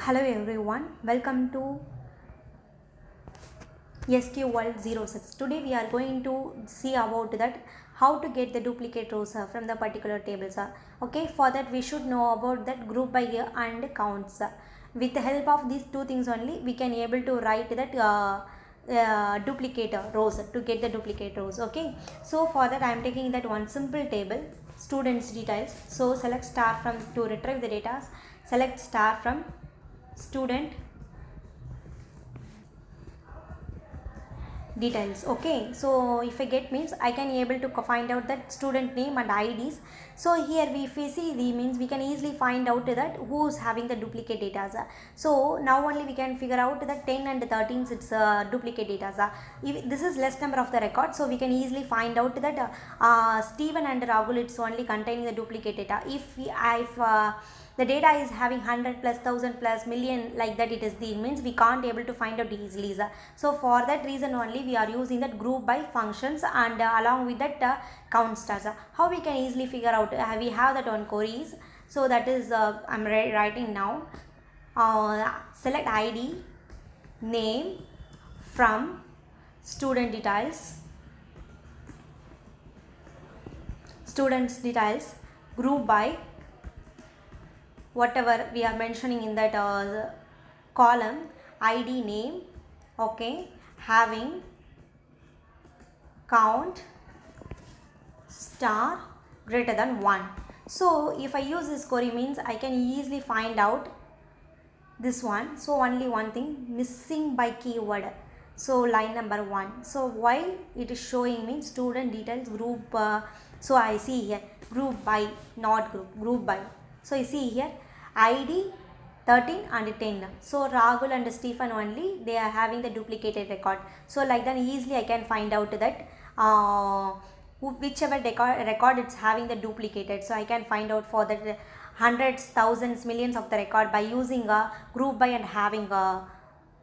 Hello everyone, welcome to SQL 06. Today we are going to see about that how to get the duplicate rows from the particular tables. Okay, for that we should know about that group by year and counts. With the help of these two things only we can able to write that duplicate rows to get the duplicate rows. Okay, so for that I am taking that one simple table, students details. So select star from to retrieve the data, select star from student details. Okay, so if I get means I can able to find out that student name and IDs. So here if we see the means we can easily find out that who's having the duplicate data. So now only we can figure out that 10 and 13 it's duplicate data. If this is less number of the record, so we can easily find out that Stephen and Rahul it's only containing the duplicate data. If the data is having 100 plus 1000 plus million like that, it is the means we can't able to find out easily. So for that reason only we are using that group by functions and along with that count stars. How we can easily figure out, we have that on queries. So that is I'm writing now. Select ID, name from student details, students details, group by whatever we are mentioning in that column, ID, name, okay, having count star greater than 1. So if I use this query means I can easily find out this one. So only one thing, missing by keyword. So line number 1. So why it is showing means student details group. So I see here group by, not group by. So you see here ID 13 and 10. So Rahul and Stephen only they are having the duplicated record. So like that easily I can find out that whichever record it's having the duplicated. So I can find out for that hundreds, thousands, millions of the record by using a group by and having a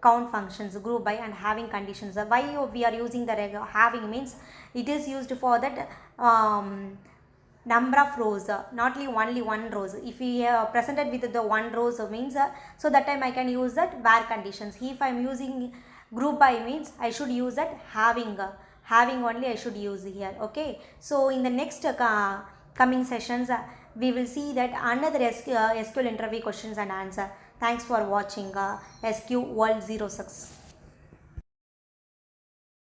count functions, group by and having conditions. Why we are using the having means it is used for that number of rows, not only one rows. If we presented with the one rows means so that time I can use that where conditions. If I am using group by means I should use that having only I should use here. Okay, so in the next coming sessions we will see that another SQL interview questions and answer. Thanks for watching SQ World 06.